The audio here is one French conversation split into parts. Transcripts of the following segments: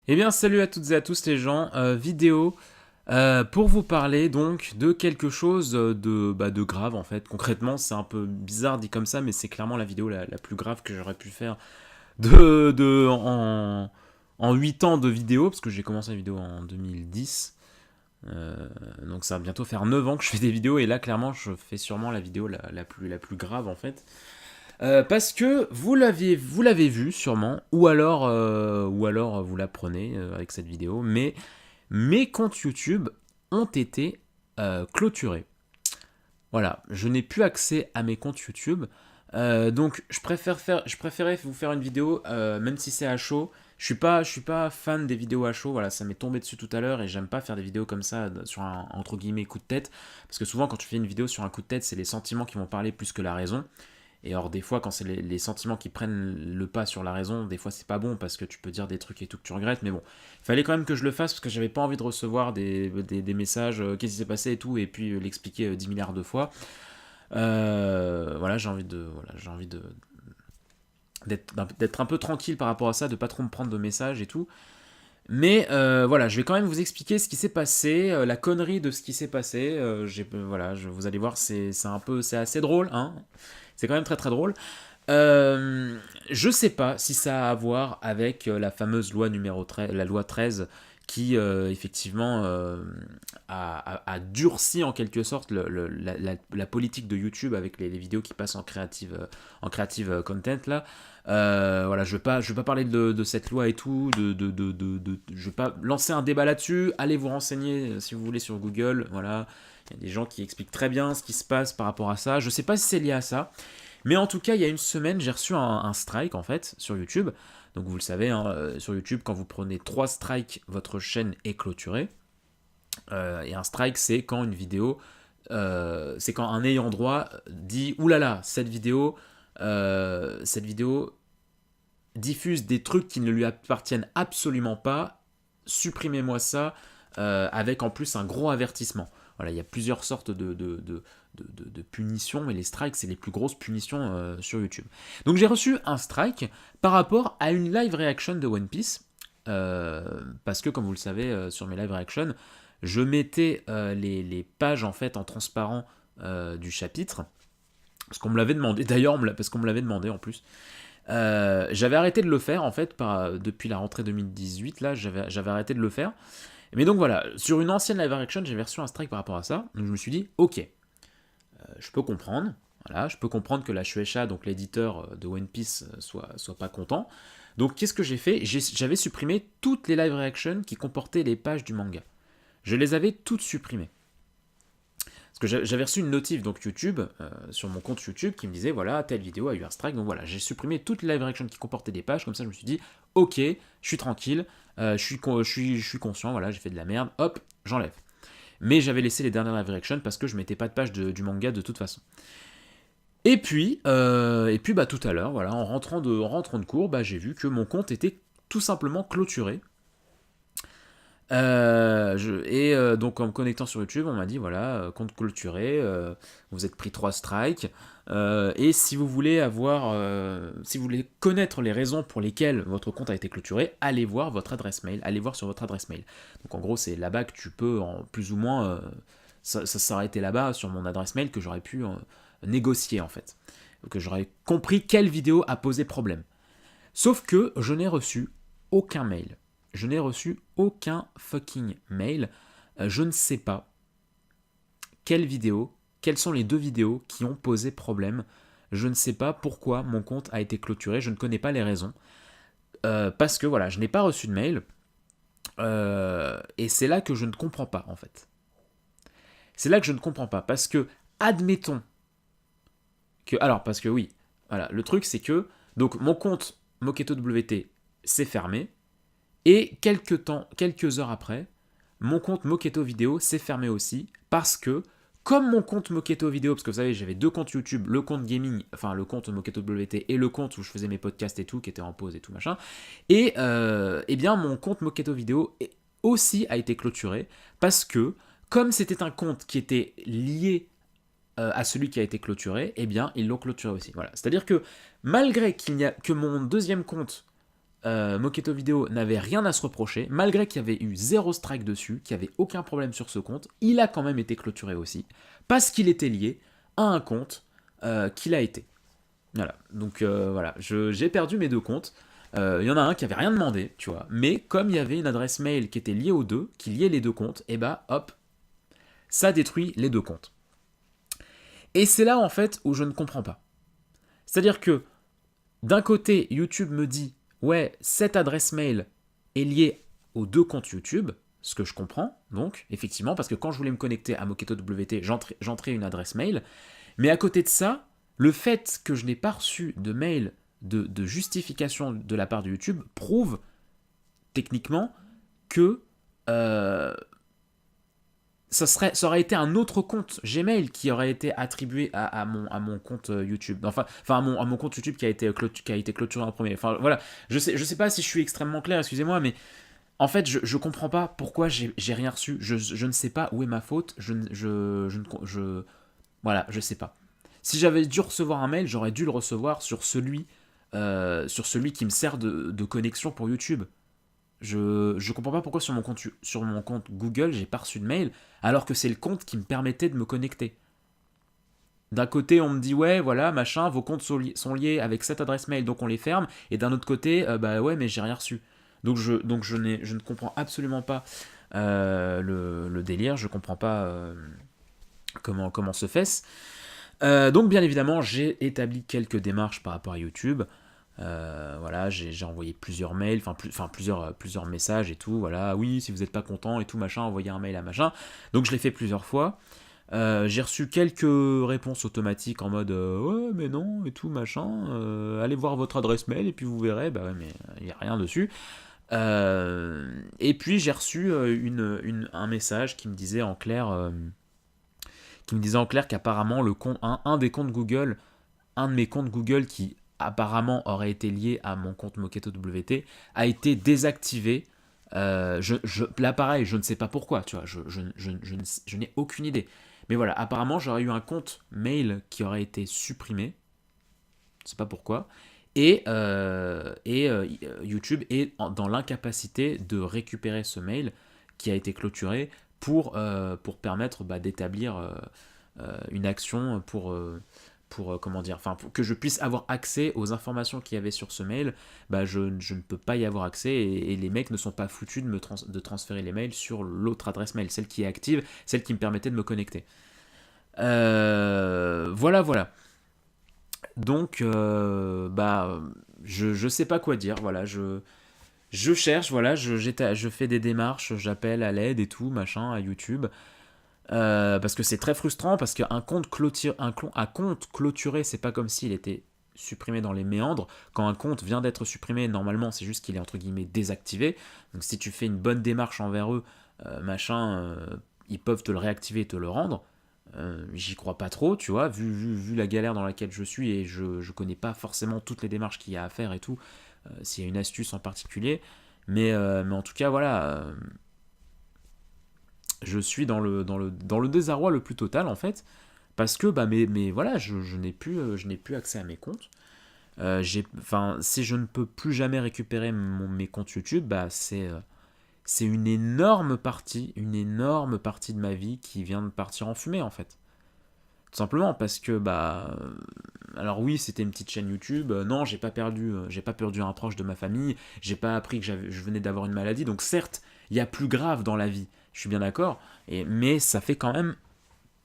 Eh bien, salut à toutes et à tous les gens, vidéo pour vous parler donc de quelque chose de grave en fait. Concrètement, c'est un peu bizarre dit comme ça, mais c'est clairement la vidéo la plus grave que j'aurais pu faire en 8 ans de vidéo, parce que j'ai commencé la vidéo en 2010. Euh, donc ça va bientôt faire 9 ans que je fais des vidéos, et là clairement je fais sûrement la vidéo la plus grave en fait. Parce que vous l'avez vu sûrement, ou alors vous l'apprenez avec cette vidéo, mais mes comptes YouTube ont été clôturés. Voilà, je n'ai plus accès à mes comptes YouTube. Donc je préférais vous faire une vidéo, même si c'est à chaud. Je suis pas fan des vidéos à chaud. Voilà, ça m'est tombé dessus tout à l'heure et j'aime pas faire des vidéos comme ça sur un entre guillemets coup de tête, parce que souvent quand tu fais une vidéo sur un coup de tête, c'est les sentiments qui vont parler plus que la raison. Et alors des fois quand c'est les sentiments qui prennent le pas sur la raison, des fois c'est pas bon parce que tu peux dire des trucs et tout que tu regrettes, mais bon, il fallait quand même que je le fasse parce que j'avais pas envie de recevoir des messages, qu'est-ce qui s'est passé et tout, et puis l'expliquer 10 milliards de fois. Voilà, j'ai envie d'être un peu tranquille par rapport à ça, de pas trop me prendre de messages et tout. Mais voilà, je vais quand même vous expliquer ce qui s'est passé, la connerie de ce qui s'est passé. Voilà, vous allez voir, c'est assez drôle, hein. C'est quand même très très drôle. Je sais pas si ça a à voir avec la fameuse loi numéro 13, la loi 13, qui effectivement a durci en quelque sorte la politique de YouTube avec les vidéos qui passent en creative content là. Voilà, je vais pas parler de cette loi et tout, je vais pas lancer un débat là-dessus. Allez vous renseigner si vous voulez sur Google. Voilà, il y a des gens qui expliquent très bien ce qui se passe par rapport à ça. Je sais pas si c'est lié à ça. Mais en tout cas, il y a une semaine, j'ai reçu un strike en fait sur YouTube. Donc vous le savez, hein, sur YouTube, quand vous prenez 3 strikes, votre chaîne est clôturée. Et un strike, c'est quand une vidéo, c'est quand un ayant droit dit oulala, cette vidéo diffuse des trucs qui ne lui appartiennent absolument pas. Supprimez-moi ça, avec en plus un gros avertissement. Voilà, il y a plusieurs sortes de punitions, mais les strikes, c'est les plus grosses punitions sur YouTube. Donc j'ai reçu un strike par rapport à une live reaction de One Piece, parce que comme vous le savez, sur mes live reactions, je mettais les pages en fait en transparent du chapitre, parce qu'on me l'avait demandé, d'ailleurs, parce qu'on me l'avait demandé en plus. J'avais arrêté de le faire en fait depuis la rentrée 2018, là j'avais arrêté de le faire. Mais donc voilà, sur une ancienne live action, j'avais reçu un strike par rapport à ça. Donc je me suis dit, ok, je peux comprendre. Voilà, je peux comprendre que la Shueisha, donc l'éditeur de One Piece, soit pas content. Donc qu'est-ce que j'ai fait? J'avais supprimé toutes les live reactions qui comportaient les pages du manga. Je les avais toutes supprimées. Parce que j'avais reçu une notif donc YouTube, sur mon compte YouTube, qui me disait voilà, telle vidéo a eu un strike. Donc voilà, j'ai supprimé toutes les live reactions qui comportaient des pages. Comme ça, je me suis dit ok, je suis tranquille, je suis conscient, voilà, j'ai fait de la merde, hop, j'enlève. Mais j'avais laissé les dernières live reactions parce que je mettais pas de page du manga de toute façon. Et puis bah, tout à l'heure, voilà, en rentrant de cours, bah, j'ai vu que mon compte était tout simplement clôturé. Donc en me connectant sur YouTube, on m'a dit voilà, compte clôturé, vous êtes pris 3 strikes. Et si vous voulez connaître les raisons pour lesquelles votre compte a été clôturé, allez voir votre adresse mail, allez voir sur votre adresse mail. Donc en gros, c'est là-bas que tu peux, plus ou moins, ça s'arrêter là-bas sur mon adresse mail que j'aurais pu négocier en fait. Que j'aurais compris quelle vidéo a posé problème. Sauf que je n'ai reçu aucun mail. Je n'ai reçu aucun fucking mail. Je ne sais pas quelles sont les 2 vidéos qui ont posé problème. Je ne sais pas pourquoi mon compte a été clôturé. Je ne connais pas les raisons. Parce que voilà, je n'ai pas reçu de mail. Et c'est là que je ne comprends pas en fait. C'est là que je ne comprends pas. Parce que, admettons que. Alors, parce que oui, voilà, le truc c'est que. Donc, mon compte Moketo WT s'est fermé. Et quelques heures après, mon compte Moketo Vidéo s'est fermé aussi parce que, comme mon compte Moketo Vidéo, parce que vous savez, j'avais 2 comptes YouTube, le compte gaming, enfin le compte Moketo WT et le compte où je faisais mes podcasts et tout, qui était en pause et tout machin, et eh bien mon compte Moketo Vidéo aussi a été clôturé parce que, comme c'était un compte qui était lié à celui qui a été clôturé, eh bien ils l'ont clôturé aussi. Voilà. C'est-à-dire que malgré que mon deuxième compte Moketo Vidéo n'avait rien à se reprocher, malgré qu'il y avait eu 0 strike dessus, qu'il n'y avait aucun problème sur ce compte, il a quand même été clôturé aussi, parce qu'il était lié à un compte qu'il a été. Voilà, donc voilà, j'ai perdu mes deux comptes. Il y en a un qui avait rien demandé, tu vois, mais comme il y avait une adresse mail qui était liée aux deux, qui liait les deux comptes, et bah hop, ça détruit les deux comptes. Et c'est là en fait où je ne comprends pas. C'est-à-dire que d'un côté, YouTube me dit ouais, cette adresse mail est liée aux deux comptes YouTube, ce que je comprends, donc, effectivement, parce que quand je voulais me connecter à Moketo WT, j'entrais une adresse mail, mais à côté de ça, le fait que je n'ai pas reçu de mail de justification de la part de YouTube prouve techniquement que ça aurait été un autre compte Gmail qui aurait été attribué à mon compte YouTube. Enfin à mon compte YouTube qui a été clôturé en premier. Enfin voilà, je sais pas si je suis extrêmement clair, excusez-moi, mais en fait je comprends pas pourquoi j'ai rien reçu. Je ne sais pas où est ma faute. Voilà, je sais pas. Si j'avais dû recevoir un mail, j'aurais dû le recevoir sur celui qui me sert de connexion pour YouTube. Je comprends pas pourquoi sur mon compte Google, j'ai pas reçu de mail, alors que c'est le compte qui me permettait de me connecter. D'un côté, on me dit ouais, voilà, machin, vos comptes sont liés avec cette adresse mail, donc on les ferme. Et d'un autre côté, bah ouais, mais j'ai rien reçu. Donc je ne comprends absolument pas le délire. Je comprends pas comment se fait-ce. Donc bien évidemment, j'ai établi quelques démarches par rapport à YouTube. Voilà, j'ai envoyé plusieurs mails, plusieurs messages et tout. Voilà, oui, si vous n'êtes pas content et tout machin, envoyez un mail à machin. Donc je l'ai fait plusieurs fois. J'ai reçu quelques réponses automatiques en mode ouais, mais non et tout machin. Allez voir votre adresse mail et puis vous verrez. Bah ouais, mais il n'y a rien dessus. Et puis j'ai reçu un message qui me disait en clair. Qu'apparemment un des comptes Google, un de mes comptes Google qui apparemment aurait été lié à mon compte Moketo WT, a été désactivé. Là pareil, je ne sais pas pourquoi, tu vois, je n'ai aucune idée. Mais voilà, apparemment j'aurais eu un compte mail qui aurait été supprimé, je ne sais pas pourquoi, et YouTube est dans l'incapacité de récupérer ce mail qui a été clôturé pour permettre d'établir une action pour que je puisse avoir accès aux informations qu'il y avait sur ce mail. Je ne peux pas y avoir accès et les mecs ne sont pas foutus de transférer les mails sur l'autre adresse mail, celle qui est active, celle qui me permettait de me connecter. Voilà. Donc, je sais pas quoi dire, voilà, je cherche, voilà, je fais des démarches, j'appelle à l'aide et tout, machin, à YouTube. Parce que c'est très frustrant, parce qu'un compte clôturé, c'est pas comme s'il était supprimé dans les méandres. Quand un compte vient d'être supprimé, normalement, c'est juste qu'il est entre guillemets désactivé. Donc si tu fais une bonne démarche envers eux, ils peuvent te le réactiver et te le rendre. J'y crois pas trop, tu vois, vu la galère dans laquelle je suis et je connais pas forcément toutes les démarches qu'il y a à faire et tout, s'il y a une astuce en particulier. Mais en tout cas, voilà. Je suis dans le désarroi le plus total en fait, parce que mais voilà, je n'ai plus accès à mes comptes. Si je ne peux plus jamais récupérer mes comptes YouTube, c'est une énorme partie de ma vie qui vient de partir en fumée en fait. Tout simplement parce que alors oui, c'était une petite chaîne YouTube. Non, j'ai pas perdu un proche de ma famille. J'ai pas appris que je venais d'avoir une maladie. Donc certes, il y a plus grave dans la vie. Je suis bien d'accord. Mais ça fait quand même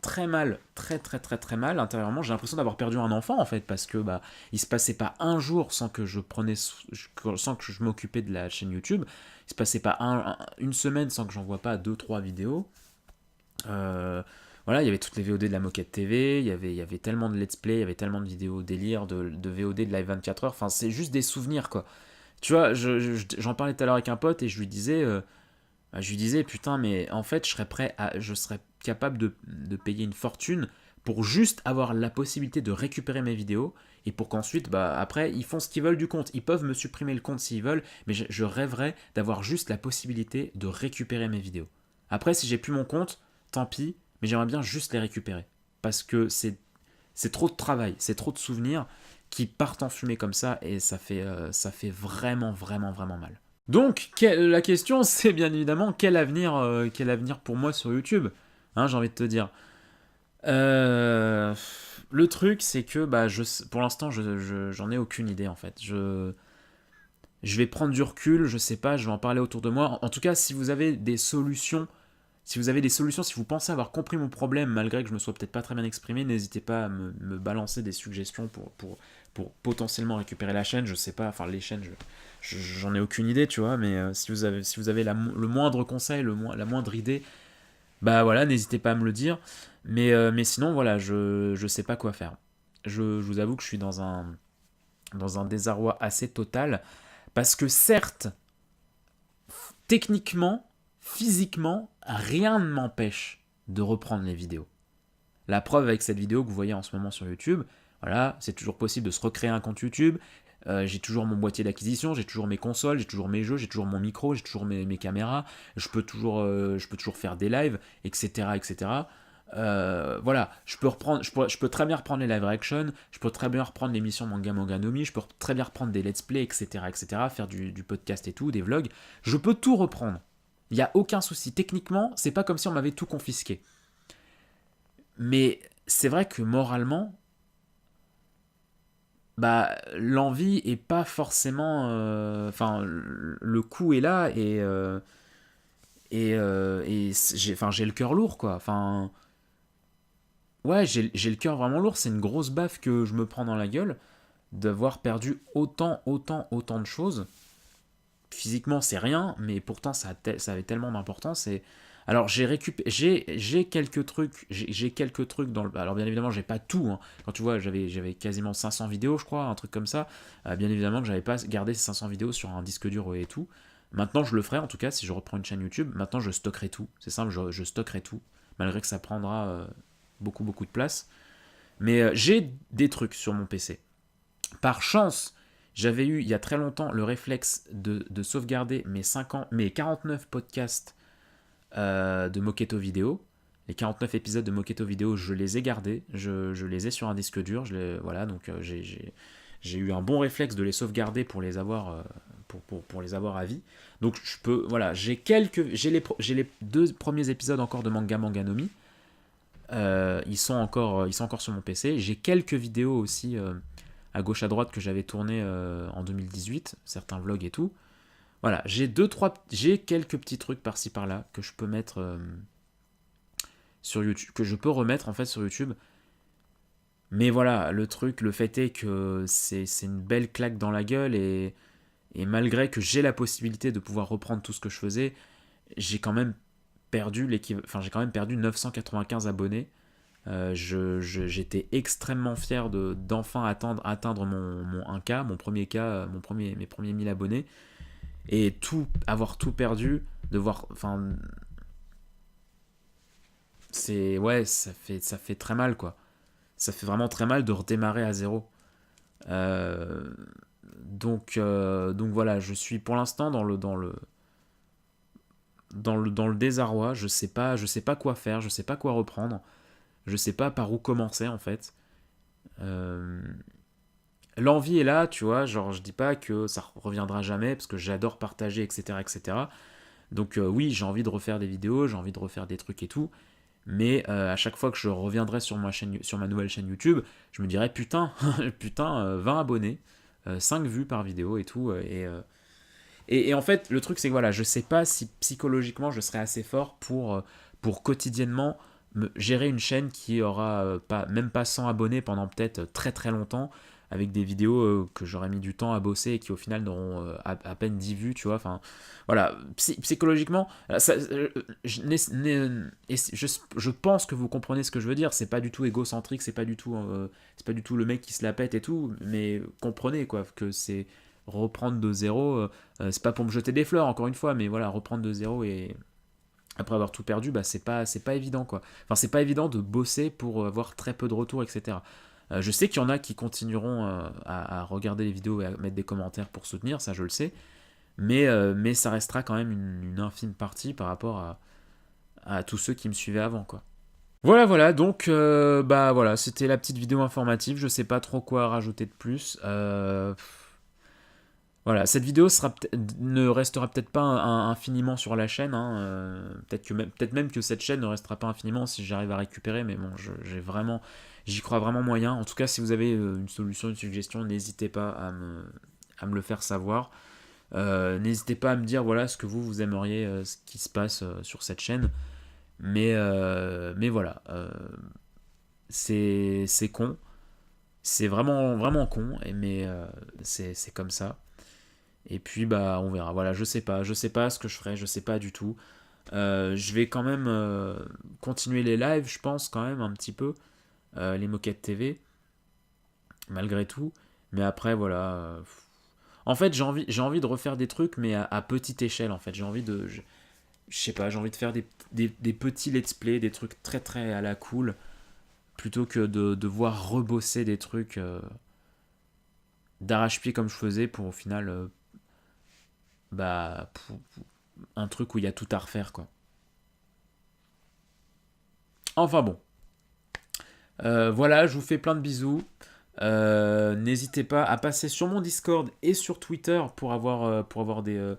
très mal, très très très très mal intérieurement. J'ai l'impression d'avoir perdu un enfant en fait, parce que il se passait pas un jour sans que sans que je m'occupais de la chaîne YouTube. Il se passait pas une semaine sans que j'envoie pas 2-3 vidéos. Voilà, il y avait toutes les VOD de la Moquette TV, il y avait tellement de let's play, il y avait tellement de vidéos délire, de VOD de live 24 heures, enfin c'est juste des souvenirs quoi. Tu vois, j'en parlais tout à l'heure avec un pote et je lui disais putain, mais en fait je serais capable de payer une fortune pour juste avoir la possibilité de récupérer mes vidéos et pour qu'ensuite, après, ils font ce qu'ils veulent du compte. Ils peuvent me supprimer le compte s'ils veulent, mais je rêverais d'avoir juste la possibilité de récupérer mes vidéos. Après, si j'ai plus mon compte, tant pis, mais j'aimerais bien juste les récupérer. Parce que c'est trop de travail, c'est trop de souvenirs, qui partent en fumée comme ça, et ça fait vraiment, vraiment, vraiment mal. Donc, la question, c'est bien évidemment quel avenir pour moi sur YouTube, hein, j'ai envie de te dire. Le truc, c'est que pour l'instant, j'en ai aucune idée en fait. Je vais prendre du recul, je sais pas, je vais en parler autour de moi. En tout cas, si vous avez des solutions, si vous pensez avoir compris mon problème, malgré que je me sois peut-être pas très bien exprimé, n'hésitez pas à me balancer des suggestions pour potentiellement récupérer la chaîne. Je sais pas, enfin les chaînes, j'en ai aucune idée, tu vois, mais si vous avez le moindre conseil, la moindre idée, bah voilà, n'hésitez pas à me le dire. Mais sinon, voilà, je sais pas quoi faire. Je vous avoue que je suis dans un désarroi assez total. Parce que certes, techniquement, physiquement, rien ne m'empêche de reprendre les vidéos. La preuve avec cette vidéo que vous voyez en ce moment sur YouTube, voilà, c'est toujours possible de se recréer un compte YouTube. J'ai toujours mon boîtier d'acquisition, j'ai toujours mes consoles, j'ai toujours mes jeux, j'ai toujours mon micro, j'ai toujours mes caméras, je peux toujours faire des lives, etc. etc. Voilà, je peux très bien reprendre les live reaction, je peux très bien reprendre l'émission Manga Manganomi, je peux très bien reprendre des let's play, etc. etc. faire du podcast et tout, des vlogs. Je peux tout reprendre. Il n'y a aucun souci. Techniquement, c'est pas comme si on m'avait tout confisqué. Mais c'est vrai que moralement, l'envie est pas forcément. Enfin, le coup est là et j'ai le cœur lourd, quoi. Enfin, ouais, j'ai le cœur vraiment lourd. C'est une grosse baffe que je me prends dans la gueule d'avoir perdu autant de choses. Physiquement, c'est rien, mais pourtant, ça avait tellement d'importance. Alors, j'ai quelques trucs, j'ai quelques trucs dans le. Alors, bien évidemment, j'ai pas tout, hein. Quand tu vois, j'avais quasiment 500 vidéos, je crois, un truc comme ça. Bien évidemment que j'avais pas gardé ces 500 vidéos sur un disque dur et tout. Maintenant, je le ferai, en tout cas, si je reprends une chaîne YouTube. Maintenant, je stockerai tout. C'est simple, je stockerai tout. Malgré que ça prendra beaucoup de place. Mais j'ai des trucs sur mon PC. Par chance, j'avais eu il y a très longtemps le réflexe de sauvegarder mes 49 podcasts de Moketo Vidéo. Les 49 épisodes de Moketo Vidéo, je les ai gardés. Je les ai sur un disque dur. Voilà, donc j'ai eu un bon réflexe de les sauvegarder pour les avoir, pour les avoir à vie. Donc je peux, voilà, j'ai les 2 premiers épisodes encore de Manga Manganomi. Ils sont encore sur mon PC. J'ai quelques vidéos aussi à gauche à droite que j'avais tournées en 2018, certains vlogs et tout. Voilà, j'ai quelques petits trucs par-ci par-là que je peux mettre sur YouTube, que je peux remettre en fait sur YouTube. Mais voilà, le fait est que c'est une belle claque dans la gueule et malgré que j'ai la possibilité de pouvoir reprendre tout ce que je faisais, j'ai quand même j'ai quand même perdu 995 abonnés. J'étais extrêmement fier d'enfin atteindre mon 1K, mon premier K, mes premiers 1000 abonnés. Et avoir tout perdu, enfin, ouais, ça fait très mal, quoi. Ça fait vraiment très mal de redémarrer à zéro. Euh, donc voilà, je suis pour l'instant dans le désarroi. Je sais pas quoi faire, je sais pas quoi reprendre. Je sais pas par où commencer en fait. Euh, L'envie est là, tu vois, genre je dis pas que ça reviendra jamais parce que j'adore partager, etc. etc. Donc oui, j'ai envie de refaire des vidéos, j'ai envie de refaire des trucs et tout, mais à chaque fois que je reviendrai sur ma nouvelle chaîne YouTube, je me dirais putain, putain, 20 abonnés, 5 vues par vidéo et tout, et en fait, le truc c'est que voilà, je sais pas si psychologiquement je serai assez fort pour quotidiennement gérer une chaîne qui aura même pas 100 abonnés pendant peut-être très très longtemps, avec des vidéos que j'aurais mis du temps à bosser et qui au final n'auront à peine 10 vues, tu vois. Enfin, voilà, psychologiquement, je pense que vous comprenez ce que je veux dire. C'est pas du tout égocentrique, c'est pas du tout le mec qui se la pète et tout, mais comprenez quoi, que c'est reprendre de zéro. C'est pas pour me jeter des fleurs encore une fois, mais voilà, reprendre de zéro et après avoir tout perdu, c'est pas évident quoi. Enfin, c'est pas évident de bosser pour avoir très peu de retours, etc. Je sais qu'il y en a qui continueront à regarder les vidéos et à mettre des commentaires pour soutenir, ça je le sais, mais ça restera quand même une infime partie par rapport à tous ceux qui me suivaient avant, quoi. Voilà, donc bah voilà, c'était la petite vidéo informative, je sais pas trop quoi rajouter de plus. Voilà, cette vidéo ne restera peut-être pas infiniment sur la chaîne, hein, peut-être même que cette chaîne ne restera pas infiniment si j'arrive à récupérer, mais bon, j'y crois vraiment moyen. En tout cas, si vous avez une solution, une suggestion, n'hésitez pas à me le faire savoir. N'hésitez pas à me dire voilà ce que vous aimeriez, ce qui se passe sur cette chaîne. Mais voilà, c'est con, c'est vraiment con, mais c'est comme ça. Et puis bah on verra. Voilà, je sais pas ce que je ferai, je sais pas du tout. Je vais quand même continuer les lives, je pense quand même un petit peu, les moquettes TV, malgré tout. Mais après voilà. En fait j'ai envie de refaire des trucs, mais à petite échelle en fait. Je sais pas, j'ai envie de faire des petits let's play, des trucs très très à la cool, plutôt que de devoir rebosser des trucs d'arrache-pied comme je faisais pour au final pour un truc où il y a tout à refaire quoi. Enfin bon, voilà, je vous fais plein de bisous. N'hésitez pas à passer sur mon Discord et sur Twitter pour avoir des,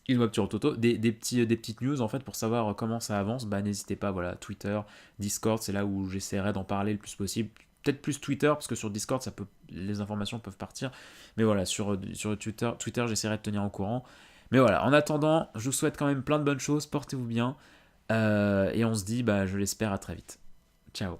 excuse-moi, petit rototo, des petites news en fait pour savoir comment ça avance. Bah n'hésitez pas, voilà, Twitter, Discord, c'est là où j'essaierai d'en parler le plus possible. Peut-être plus Twitter parce que sur Discord les informations peuvent partir. Mais voilà, sur Twitter, j'essaierai de tenir au courant. Mais voilà, en attendant, je vous souhaite quand même plein de bonnes choses, portez-vous bien et on se dit, bah je l'espère, à très vite. Ciao.